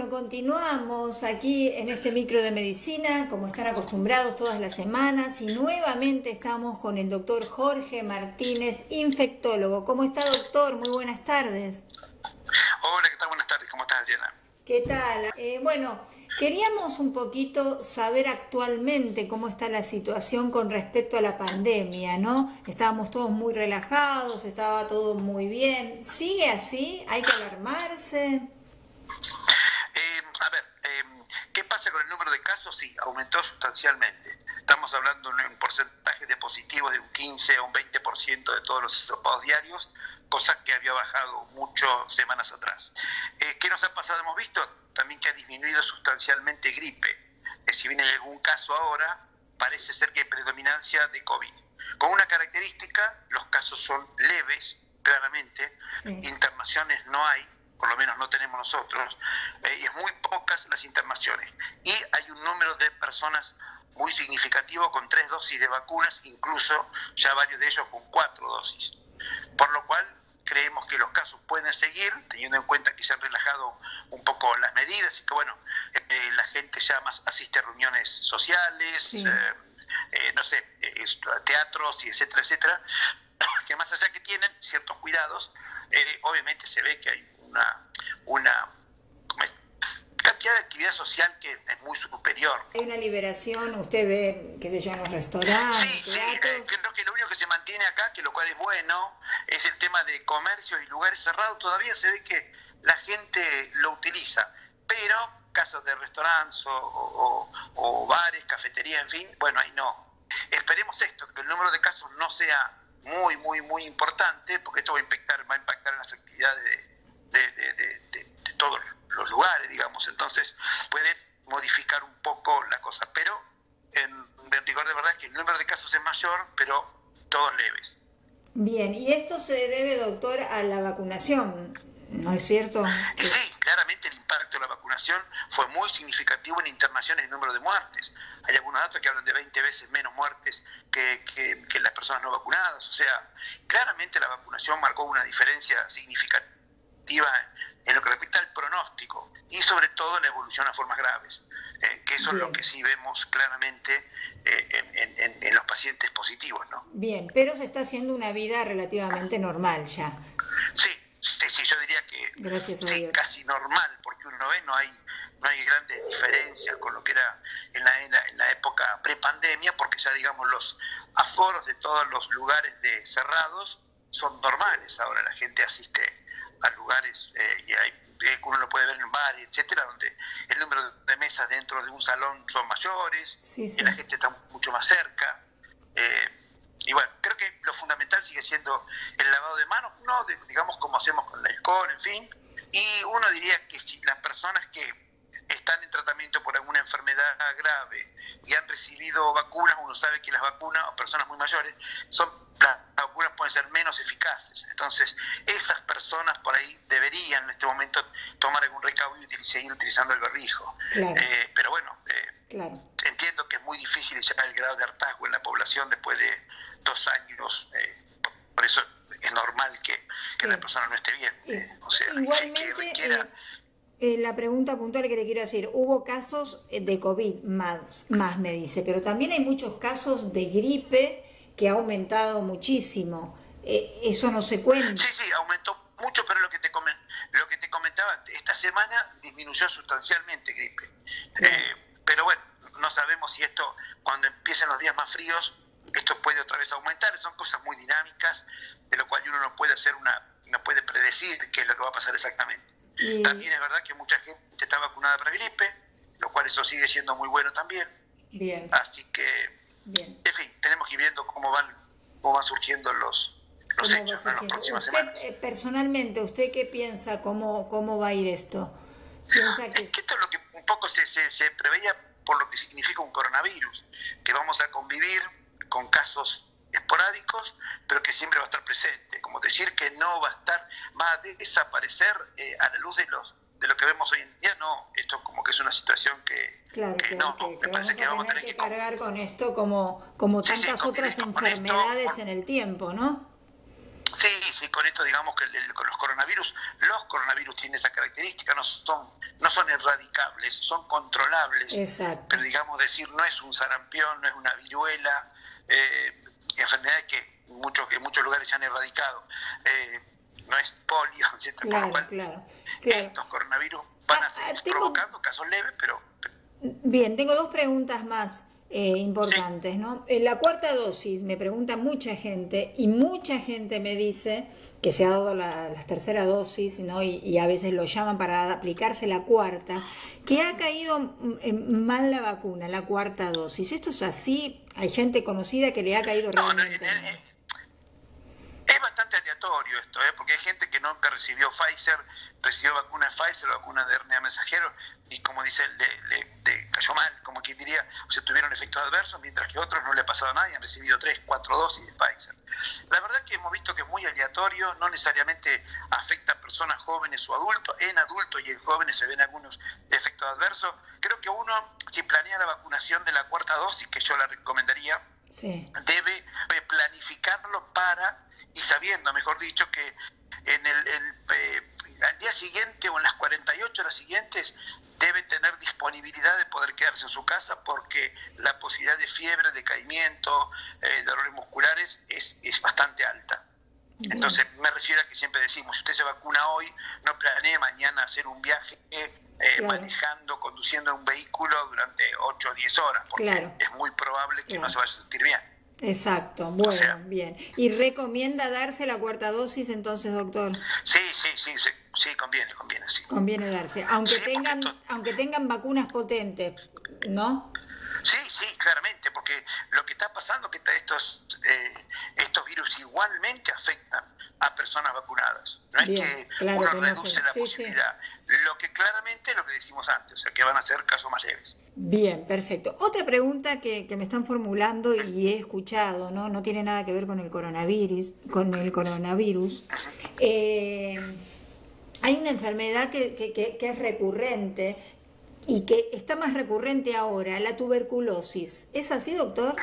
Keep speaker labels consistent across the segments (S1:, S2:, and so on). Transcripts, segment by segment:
S1: Continuamos aquí en este micro de medicina, como están acostumbrados todas las semanas, y nuevamente estamos con el doctor Jorge Martínez, infectólogo. ¿Cómo está, doctor? Muy buenas tardes.
S2: Hola, ¿qué tal? Buenas tardes. ¿Cómo estás, Adriana?
S1: ¿Qué tal? Queríamos un poquito saber actualmente cómo está la situación con respecto a la pandemia, ¿no? Estábamos todos muy relajados, estaba todo muy bien. ¿Sigue así? ¿Hay que alarmarse?
S2: ¿Qué pasa con el número de casos? Sí, aumentó sustancialmente. Estamos hablando de un porcentaje de positivos de un 15 a un 20% de todos los hisopados diarios, cosa que había bajado mucho semanas atrás. ¿Qué nos ha pasado? Hemos visto también que ha disminuido sustancialmente gripe. Si bien hay algún caso ahora, parece ser que hay predominancia de COVID. Con una característica, los casos son leves, claramente,
S1: Sí.
S2: internaciones no hay, por lo menos no tenemos nosotros, y es muy pocas las internaciones. Y hay un número de personas muy significativo con 3 dosis de vacunas, incluso ya varios de ellos con 4 dosis. Por lo cual creemos que los casos pueden seguir, teniendo en cuenta que se han relajado un poco las medidas y que la gente ya más asiste a reuniones sociales,
S1: Sí.
S2: teatros y etcétera, etcétera, que más allá que tienen ciertos cuidados, obviamente se ve que hay una cantidad de actividad social que es muy superior.
S1: Hay una liberación, usted ve, qué sé yo, en los restaurantes,
S2: Sí,
S1: teatros.
S2: creo que lo único que se mantiene acá, que lo cual es bueno, es el tema de comercios y lugares cerrados. Todavía se ve que la gente lo utiliza, pero casos de restaurantes o bares, cafeterías, en fin, bueno, ahí no. Esperemos esto, que el número de casos no sea muy importante, porque esto va a impactar en las actividades de todos los lugares, digamos. Entonces puede modificar un poco la cosa, pero en rigor de verdad es que el número de casos es mayor, pero todos leves.
S1: Bien, y esto se debe, doctor, a la vacunación, ¿no es cierto?
S2: Y sí, claramente el impacto de la vacunación fue muy significativo en internaciones y número de muertes. Hay algunos datos que hablan de 20 veces menos muertes que las personas no vacunadas. O sea, claramente la vacunación marcó una diferencia significativa en lo que respecta al pronóstico y sobre todo la evolución a formas graves, que eso
S1: Bien.
S2: es lo que sí vemos claramente en los pacientes positivos, ¿no?
S1: Bien, pero se está haciendo una vida relativamente normal ya,
S2: Sí, yo diría que
S1: gracias a
S2: sí,
S1: Dios.
S2: casi normal, porque uno ve, no hay grandes diferencias con lo que era en la época prepandemia, porque ya digamos los aforos de todos los lugares cerrados son normales. Ahora la gente asiste a lugares uno lo puede ver en bares, etcétera, donde el número de mesas dentro de un salón son mayores,
S1: Sí,
S2: y
S1: sí.
S2: la gente está mucho más cerca. Y bueno, creo que lo fundamental sigue siendo el lavado de manos, no digamos como hacemos con el alcohol, en fin. Y uno diría que si las personas que están en tratamiento por alguna enfermedad grave y han recibido vacunas, uno sabe que las vacunas, o personas muy mayores, las vacunas pueden ser menos eficaces. Entonces, esas personas por ahí deberían en este momento tomar algún recaudo y seguir utilizando el barbijo.
S1: Claro.
S2: Pero bueno,
S1: Claro.
S2: entiendo que es muy difícil llegar al grado de hartazgo en la población después de 2 años, por eso es normal que la persona no esté bien. O sea,
S1: Igualmente,
S2: que requiera...
S1: la pregunta puntual que te quiero decir, hubo casos de COVID más me dice, pero también hay muchos casos de gripe que ha aumentado muchísimo. Eso no se cuenta.
S2: Sí, aumentó mucho, pero lo que te comentaba antes, esta semana disminuyó sustancialmente gripe. Pero bueno, no sabemos si esto, cuando empiecen los días más fríos, esto puede otra vez aumentar. Son cosas muy dinámicas, de lo cual uno no puede predecir qué es lo que va a pasar exactamente. También es verdad que mucha gente está vacunada para gripe, lo cual eso sigue siendo muy bueno también.
S1: Bien.
S2: Así que,
S1: Bien.
S2: en fin, tenemos que ir viendo cómo van surgiendo los hechos, ¿no? En las próximas semanas.
S1: Personalmente, ¿usted qué piensa? ¿Cómo va a ir esto? ¿Piensa
S2: Es que esto es lo que un poco se preveía por lo que significa un coronavirus, que vamos a convivir con casos esporádicos, pero que siempre va a estar presente. Como decir que no va a desaparecer a la luz de lo que vemos hoy en día, no. Esto como que es una situación que
S1: Claro,
S2: me parece que vamos a tener
S1: que
S2: que
S1: cargar con esto como
S2: Sí,
S1: tantas otras
S2: convivir con
S1: enfermedades
S2: esto,
S1: en el tiempo, ¿no?
S2: Sí, sí, con esto digamos que con los coronavirus tienen esa característica, no son erradicables, son controlables,
S1: Exacto.
S2: pero digamos decir, no es un sarampión, no es una viruela, enfermedades que en muchos lugares se han erradicado, no es polio, etcétera, por lo
S1: Claro,
S2: cual
S1: claro, claro.
S2: estos coronavirus van a seguir
S1: Tengo,
S2: provocando casos leves, pero
S1: bien, tengo dos preguntas más
S2: sí.
S1: importantes, ¿no? En la cuarta dosis me pregunta mucha gente y mucha gente me dice que se ha dado la tercera dosis, ¿no? Y a veces lo llaman para aplicarse la cuarta, que ha caído mal la vacuna, la cuarta dosis. ¿Esto es así? Hay gente conocida que le ha caído
S2: No, no,
S1: realmente mal.
S2: es bastante aleatorio esto, porque hay gente que nunca recibió Pfizer, recibió vacuna de Pfizer, vacuna de RNA mensajero, y como dice, le cayó mal, como quien diría, o sea, tuvieron efectos adversos, mientras que a otros no le ha pasado nada y han recibido 3, 4 dosis de Pfizer. La verdad que hemos visto que es muy aleatorio, no necesariamente afecta a personas jóvenes o adultos, en adultos y en jóvenes se ven algunos efectos adversos. Creo que uno, si planea la vacunación de la cuarta dosis, que yo la recomendaría,
S1: Sí,
S2: debe planificarlo y sabiendo, mejor dicho, que al día siguiente o en las 48 horas siguientes debe tener disponibilidad de poder quedarse en su casa porque la posibilidad de fiebre, decaimiento, de dolores musculares es bastante alta.
S1: bien,
S2: Entonces me refiero a que siempre decimos, si usted se vacuna hoy, no planee mañana hacer un viaje
S1: claro,
S2: manejando, conduciendo un vehículo durante 8 o 10 horas, porque
S1: claro,
S2: es muy probable que no
S1: claro.
S2: se vaya a sentir bien.
S1: Exacto,
S2: O
S1: bueno,
S2: sea,
S1: bien. ¿Y recomienda darse la cuarta dosis entonces, doctor?
S2: sí, sí, sí, sí, sí, conviene, sí.
S1: Conviene darse,
S2: Sí, porque esto,
S1: aunque tengan vacunas potentes, ¿no?
S2: sí, sí, claramente, porque lo que está pasando es que estos virus igualmente afectan a personas vacunadas. No es
S1: Bien,
S2: que
S1: claro
S2: uno
S1: que no sé.
S2: reduce la
S1: Sí, sí.
S2: posibilidad. Lo que claramente es lo que decimos antes, o sea, que van a ser casos más leves.
S1: Bien, perfecto. Otra pregunta que me están formulando y he escuchado, ¿no? No tiene nada que ver con el coronavirus, Eh, hay una enfermedad que es recurrente y que está más recurrente ahora, la tuberculosis. ¿Es así, doctor?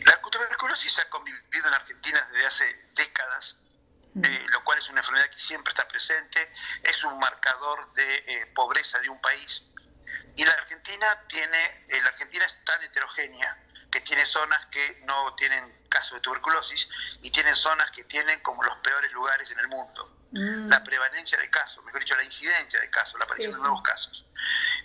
S2: La tuberculosis ha convivido en Argentina desde hace décadas, lo cual es una enfermedad que siempre está presente, es un marcador de pobreza de un país. Y la Argentina es tan heterogénea que tiene zonas que no tienen casos de tuberculosis y tienen zonas que tienen como los peores lugares en el mundo. La prevalencia de casos, mejor dicho, la incidencia de casos, la aparición
S1: Sí,
S2: de
S1: sí.
S2: nuevos casos.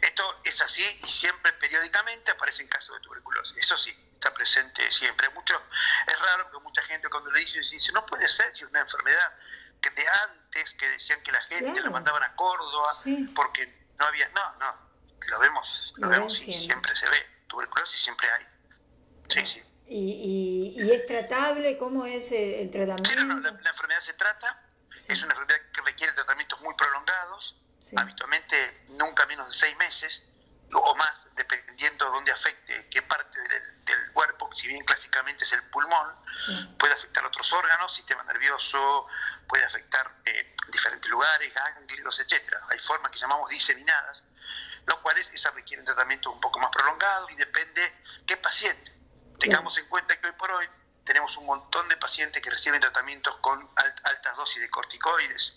S2: Esto es así y siempre periódicamente aparecen casos de tuberculosis. Eso sí, está presente siempre. Es raro que mucha gente cuando le dice, no puede ser si es una enfermedad que de antes, que decían que la gente la
S1: Claro,
S2: mandaban a Córdoba
S1: sí,
S2: porque no había, no, lo
S1: lo ven
S2: vemos y
S1: siempre.
S2: siempre se ve. Tuberculosis siempre hay. Sí,
S1: Claro.
S2: sí.
S1: ¿Y es tratable? ¿Cómo es el
S2: Sí, no,
S1: tratamiento?
S2: la enfermedad se trata, es
S1: Sí,
S2: una enfermedad que requiere tratamientos muy prolongados,
S1: sí.
S2: habitualmente nunca menos de 6 meses o más, dependiendo de dónde afecte, qué parte del cuerpo, si bien clásicamente es el pulmón,
S1: Sí,
S2: puede afectar otros órganos, sistema nervioso, puede afectar diferentes lugares, ganglios, etcétera. Hay formas que llamamos diseminadas, lo cual esas requieren tratamientos un poco más prolongados y depende qué paciente.
S1: claro,
S2: Tengamos en cuenta que hoy por hoy tenemos un montón de pacientes que reciben tratamientos con altas dosis de corticoides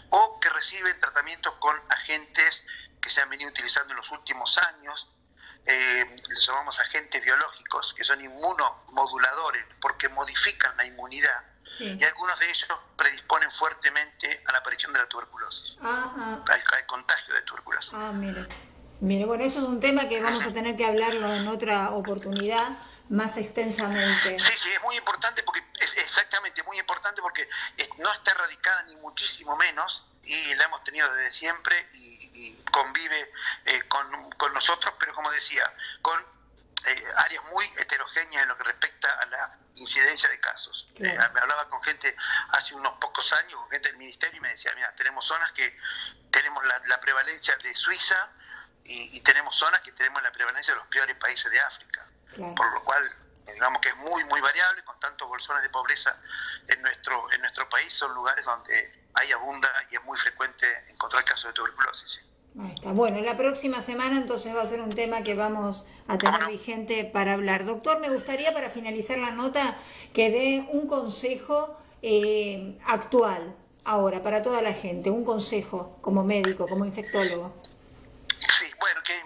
S2: o que reciben tratamientos con agentes que se han venido utilizando en los últimos años, les llamamos agentes biológicos, que son inmunomoduladores porque modifican la inmunidad y
S1: sí.
S2: algunos de ellos predisponen fuertemente a la aparición de la tuberculosis,
S1: Ah,
S2: al contagio de tuberculosis.
S1: mire. Mire, bueno, eso es un tema que vamos a tener que hablarlo en otra oportunidad más extensamente.
S2: Sí, sí, es muy importante porque es exactamente muy importante porque no está erradicada ni muchísimo menos y la hemos tenido desde siempre y convive con nosotros, pero como decía, con áreas muy heterogéneas en lo que respecta a la incidencia de casos.
S1: Claro,
S2: Me hablaba con gente hace unos pocos años, con gente del ministerio y me decía, mira, tenemos zonas que tenemos la prevalencia de Suiza y tenemos zonas que tenemos la prevalencia de los peores países de África,
S1: claro.
S2: por lo cual digamos que es muy muy variable, con tantos bolsones de pobreza en nuestro país, son lugares donde hay abunda y es muy frecuente encontrar casos de tuberculosis. ¿Sí?
S1: Ahí está. Bueno, la próxima semana entonces va a ser un tema que vamos a
S2: ¿Cómo
S1: tener
S2: no?
S1: vigente para hablar. Doctor, me gustaría para finalizar la nota que dé un consejo actual ahora para toda la gente? Un consejo como médico, como infectólogo.
S2: Sí, bueno, que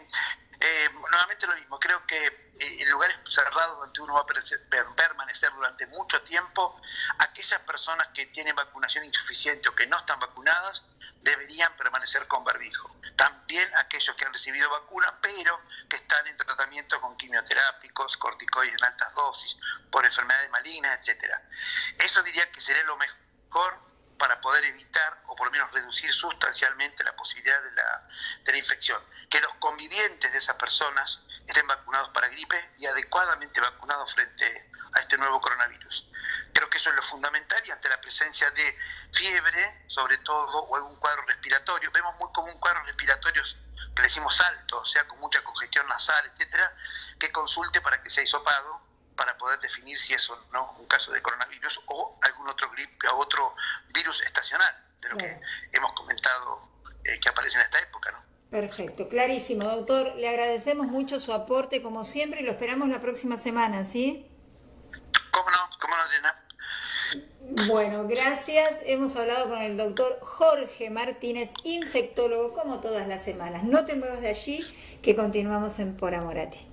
S2: nuevamente lo mismo, creo que en lugares cerrados donde uno va a permanecer durante mucho tiempo, aquellas personas que tienen vacunación insuficiente o que no están vacunadas deberían permanecer con barbijo. También aquellos que han recibido vacuna, pero que están en tratamiento con quimioterápicos, corticoides en altas dosis, por enfermedades malignas, etcétera. Eso diría que sería lo mejor para poder evitar o por lo menos reducir sustancialmente la posibilidad de la infección. Que los convivientes de esas personas estén vacunados para gripe y adecuadamente vacunados frente a este nuevo coronavirus. Creo que eso es lo fundamental, y ante la presencia de fiebre, sobre todo, o algún cuadro respiratorio, vemos muy común cuadros respiratorios que le decimos altos, o sea, con mucha congestión nasal, etcétera, que consulte para que sea hisopado, para poder definir si es o no un caso de coronavirus o algún otro gripe o otro virus estacional, de lo que hemos comentado que aparece en esta época, ¿no?
S1: Perfecto, clarísimo, doctor. Le agradecemos mucho su aporte, como siempre, y lo esperamos la próxima semana, ¿sí?
S2: ¿Cómo no, Elena?
S1: Bueno, gracias. Hemos hablado con el doctor Jorge Martínez, infectólogo, como todas las semanas. No te muevas de allí, que continuamos en Por Amor a Ti.